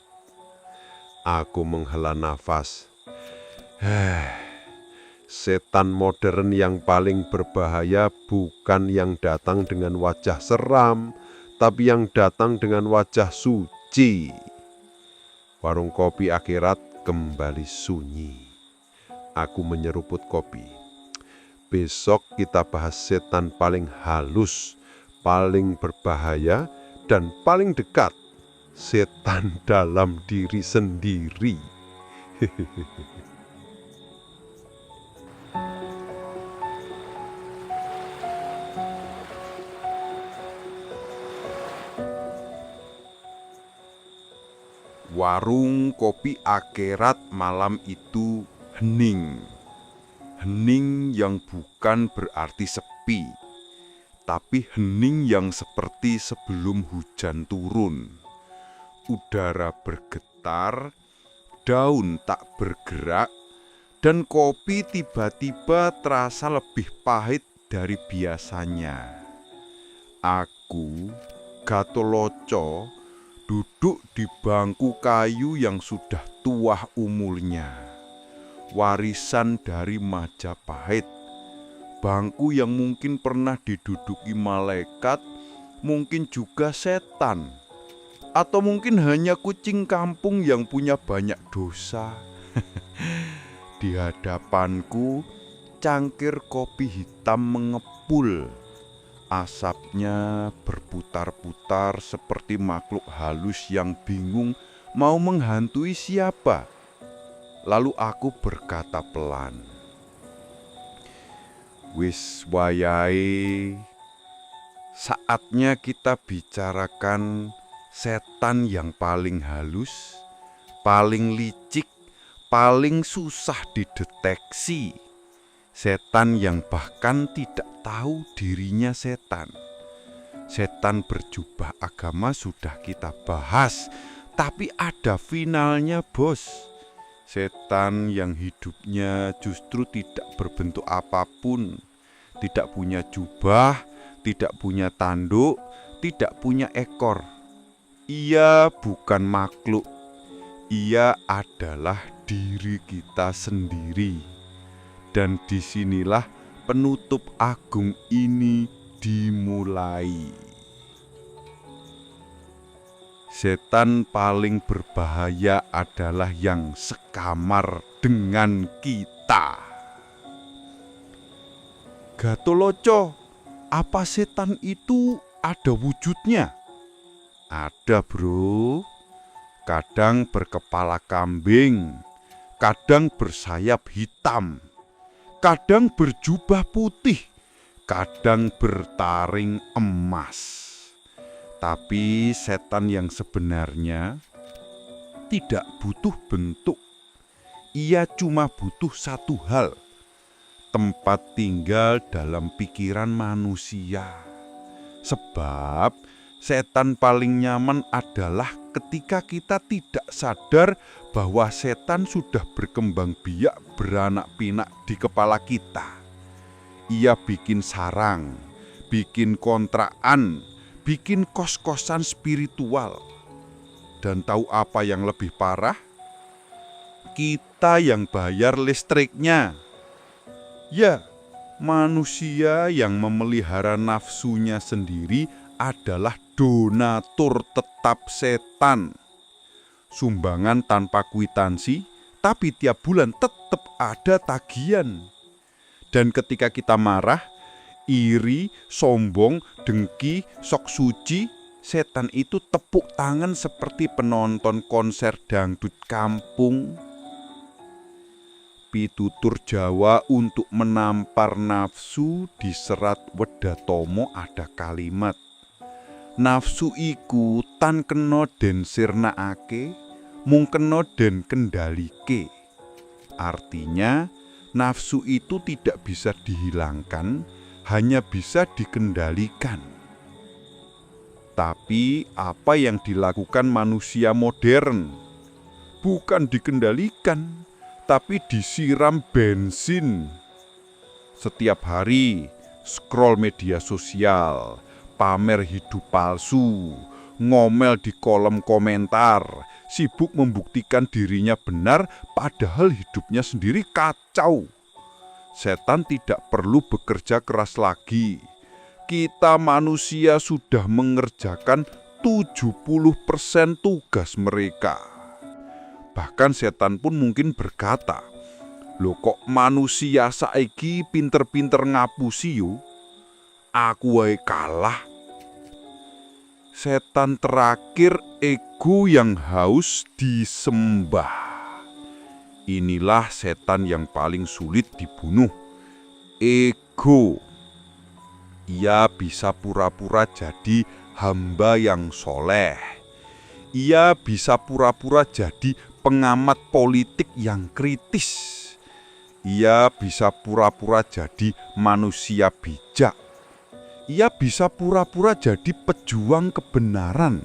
Aku menghela nafas. Setan modern yang paling berbahaya bukan yang datang dengan wajah seram, tapi yang datang dengan wajah suci. Warung kopi akhirat kembali sunyi. Aku menyeruput kopi. Besok kita bahas setan paling halus, paling berbahaya, dan paling dekat. Setan dalam diri sendiri. Warung kopi akhirat malam itu hening. Hening yang bukan berarti sepi, tapi hening yang seperti sebelum hujan turun. Udara bergetar, daun tak bergerak, dan kopi tiba-tiba terasa lebih pahit dari biasanya. Aku, Gatholoco, duduk di bangku kayu yang sudah tua umurnya, warisan dari Majapahit. Bangku yang mungkin pernah diduduki malaikat, mungkin juga setan, atau mungkin hanya kucing kampung yang punya banyak dosa. Di hadapanku, cangkir kopi hitam mengepul. Asapnya berputar-putar seperti makhluk halus yang bingung mau menghantui siapa. Lalu aku berkata pelan, "Wis wayahe, saatnya kita bicarakan setan yang paling halus, paling licik, paling susah dideteksi. Setan yang bahkan tidak tahu dirinya setan. Setan berjubah agama sudah kita bahas, tapi ada finalnya, bos. Setan yang hidupnya justru tidak berbentuk apapun, tidak punya jubah, tidak punya tanduk, tidak punya ekor. Ia bukan makhluk, ia adalah diri kita sendiri. Dan disinilah penutup agung ini dimulai. Setan paling berbahaya adalah yang sekamar dengan kita." "Gatholoco, apa setan itu ada wujudnya?" "Ada, bro. Kadang berkepala kambing, kadang bersayap hitam, kadang berjubah putih, kadang bertaring emas. Tapi setan yang sebenarnya tidak butuh bentuk. Ia cuma butuh satu hal, tempat tinggal dalam pikiran manusia. Sebab setan paling nyaman adalah ketika kita tidak sadar bahwa setan sudah berkembang biak beranak pinak di kepala kita. Ia bikin sarang, bikin kontrakan, bikin kos-kosan spiritual. Dan tahu apa yang lebih parah? Kita yang bayar listriknya. Ya, manusia yang memelihara nafsunya sendiri adalah donatur tetap setan. Sumbangan tanpa kwitansi, tapi tiap bulan tetap ada tagihan. Dan ketika kita marah, iri, sombong, dengki, sok suci, setan itu tepuk tangan seperti penonton konser dangdut kampung. Pitutur Jawa untuk menampar nafsu di serat Wedatomo ada kalimat, "Nafsu iku tan kena den sirnakake, mung kena den kendalike." Artinya, nafsu itu tidak bisa dihilangkan, hanya bisa dikendalikan. Tapi apa yang dilakukan manusia modern? Bukan dikendalikan, tapi disiram bensin. Setiap hari scroll media sosial, pamer hidup palsu, ngomel di kolom komentar, sibuk membuktikan dirinya benar padahal hidupnya sendiri kacau. Setan tidak perlu bekerja keras lagi. Kita manusia sudah mengerjakan 70% tugas mereka. Bahkan setan pun mungkin berkata, "Loh kok manusia saiki pinter-pinter ngapusi yo? Aku wae kalah." Setan terakhir ego yang haus disembah. Inilah setan yang paling sulit dibunuh. Ego. Ia bisa pura-pura jadi hamba yang soleh. Ia bisa pura-pura jadi pengamat politik yang kritis. Ia bisa pura-pura jadi manusia bijak. Ia bisa pura-pura jadi pejuang kebenaran.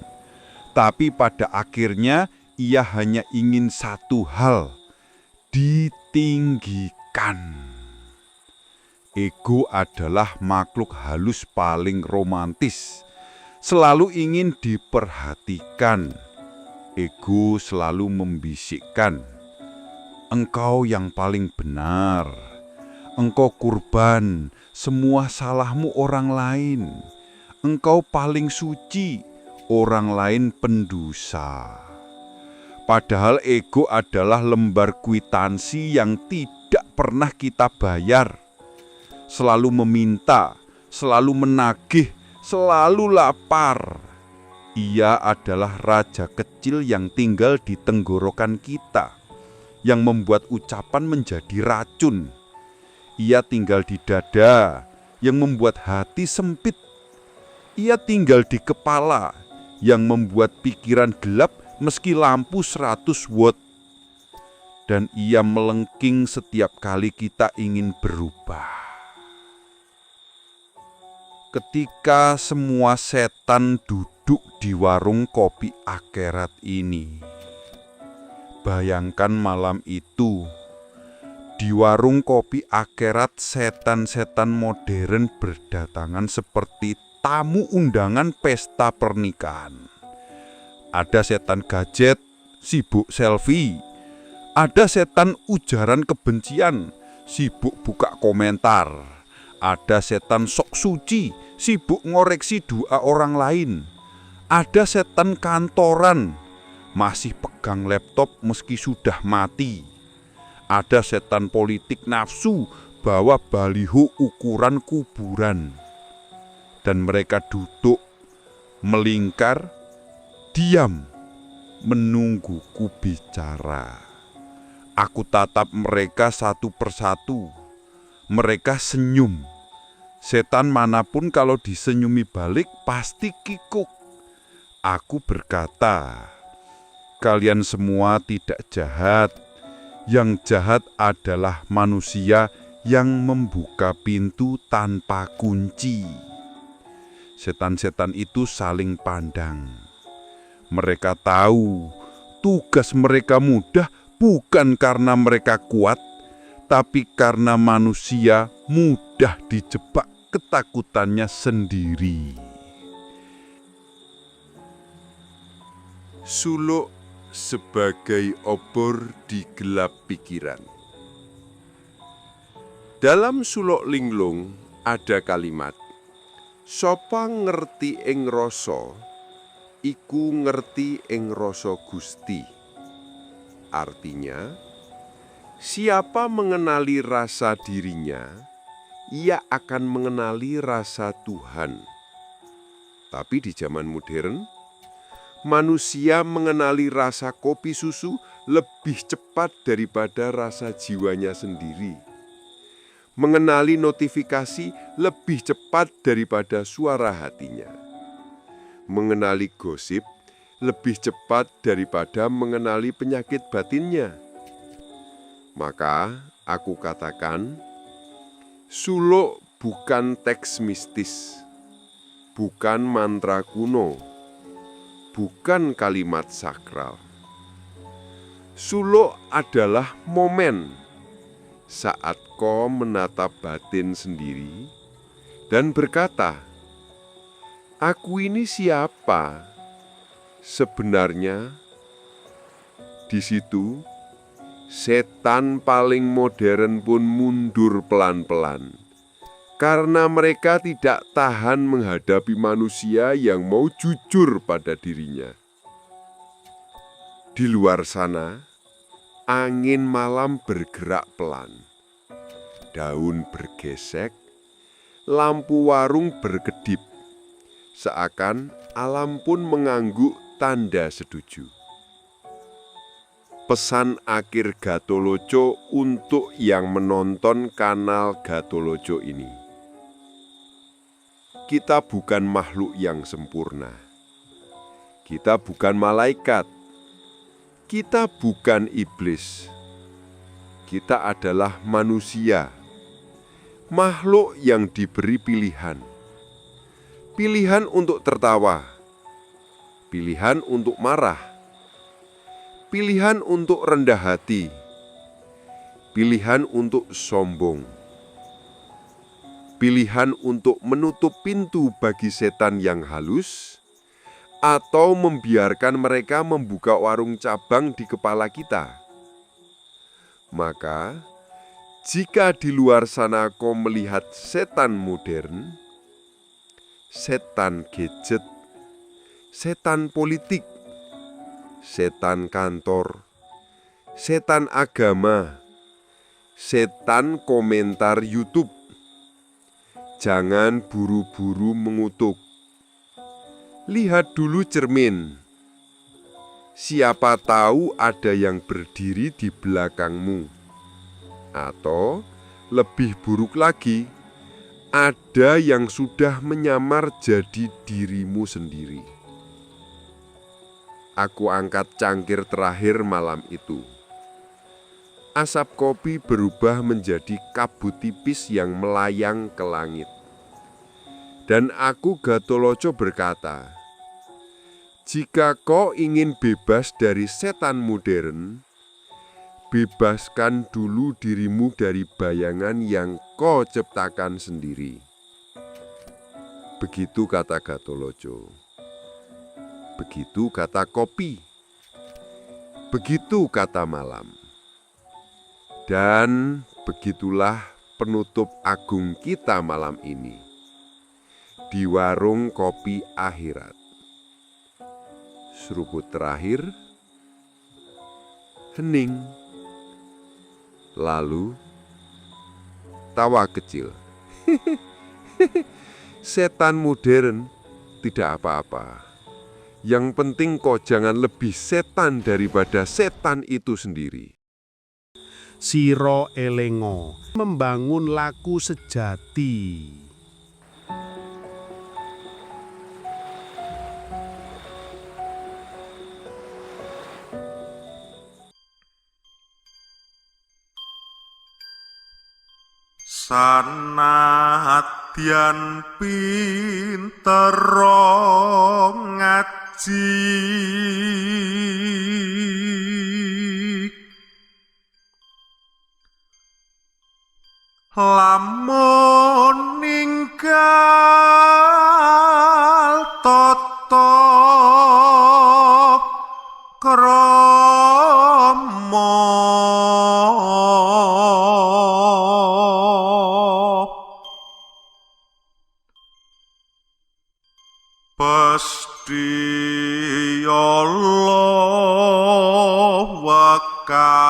Tapi pada akhirnya ia hanya ingin satu hal, ditinggikan. Ego adalah makhluk halus paling romantis. Selalu ingin diperhatikan. Ego selalu membisikkan, "Engkau yang paling benar. Engkau kurban semua salahmu orang lain. Engkau paling suci, orang lain pendosa." Padahal ego adalah lembar kwitansi yang tidak pernah kita bayar. Selalu meminta, selalu menagih, selalu lapar. Ia adalah raja kecil yang tinggal di tenggorokan kita, yang membuat ucapan menjadi racun. Ia tinggal di dada, yang membuat hati sempit. Ia tinggal di kepala, yang membuat pikiran gelap meski lampu 100 watt. Dan ia melengking setiap kali kita ingin berubah. Ketika semua setan duduk di warung kopi akhirat ini, bayangkan malam itu, di warung kopi akhirat setan-setan modern berdatangan seperti tamu undangan pesta pernikahan. Ada setan gadget, sibuk selfie. Ada setan ujaran kebencian, sibuk buka komentar. Ada setan sok suci, sibuk ngoreksi doa orang lain. Ada setan kantoran, masih pegang laptop meski sudah mati. Ada setan politik nafsu, bawa baliho ukuran kuburan. Dan mereka duduk, melingkar, diam, menungguku bicara. Aku tatap mereka satu persatu. Mereka senyum. Setan manapun kalau disenyumi balik pasti kikuk. Aku berkata, "Kalian semua tidak jahat. Yang jahat adalah manusia yang membuka pintu tanpa kunci." Setan-setan itu saling pandang. Mereka tahu tugas mereka mudah bukan karena mereka kuat, tapi karena manusia mudah dijebak ketakutannya sendiri. Suluk sebagai obor di gelap pikiran. Dalam Suluk Linglung ada kalimat, "Sapa ngerti ing rasa, iku ngerti ing rasa Gusti." Artinya, siapa mengenali rasa dirinya, ia akan mengenali rasa Tuhan. Tapi di zaman modern, manusia mengenali rasa kopi susu lebih cepat daripada rasa jiwanya sendiri. Mengenali notifikasi lebih cepat daripada suara hatinya. Mengenali gosip lebih cepat daripada mengenali penyakit batinnya. Maka aku katakan, suluk bukan teks mistis, bukan mantra kuno, bukan kalimat sakral. Suluk adalah momen saat kau menatap batin sendiri dan berkata, "Aku ini siapa?" Sebenarnya, di situ setan paling modern pun mundur pelan-pelan, karena mereka tidak tahan menghadapi manusia yang mau jujur pada dirinya. Di luar sana, angin malam bergerak pelan, daun bergesek, lampu warung berkedip, seakan alam pun mengangguk tanda setuju. Pesan akhir Gatholoco untuk yang menonton kanal Gatholoco ini. Kita bukan makhluk yang sempurna. Kita bukan malaikat. Kita bukan iblis. Kita adalah manusia, makhluk yang diberi pilihan. Pilihan untuk tertawa, pilihan untuk marah, pilihan untuk rendah hati, pilihan untuk sombong, pilihan untuk menutup pintu bagi setan yang halus, atau membiarkan mereka membuka warung cabang di kepala kita. Maka, jika di luar sana kau melihat setan modern, setan gadget, setan politik, setan kantor, setan agama, setan komentar YouTube, jangan buru-buru mengutuk. Lihat dulu cermin. Siapa tahu ada yang berdiri di belakangmu. Atau lebih buruk lagi, ada yang sudah menyamar jadi dirimu sendiri. Aku angkat cangkir terakhir malam itu. Asap kopi berubah menjadi kabut tipis yang melayang ke langit. Dan aku Gatholoco berkata, jika kau ingin bebas dari setan modern, bebaskan dulu dirimu dari bayangan yang kau ciptakan sendiri. Begitu kata Gatholoco. Begitu kata kopi. Begitu kata malam. Dan begitulah penutup agung kita malam ini. Di warung kopi akhirat. Seruput terakhir, hening, lalu tawa kecil. Setan modern tidak apa-apa. Yang penting kau jangan lebih setan daripada setan itu sendiri. Siro elengo membangun laku sejati. Sanadyan pinter ngaji, lamun ninggal tata krama, pasti Allah wakasane.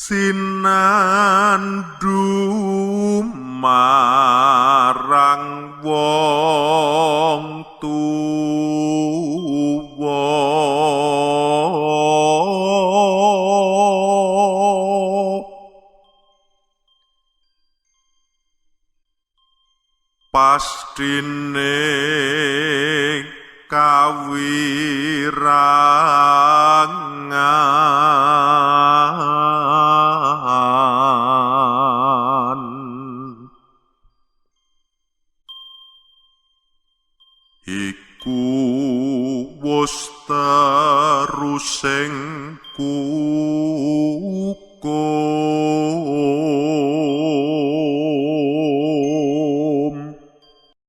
Sinandu marang wong tuwa, pastine kawirangan. Iku wis terusing kukuh.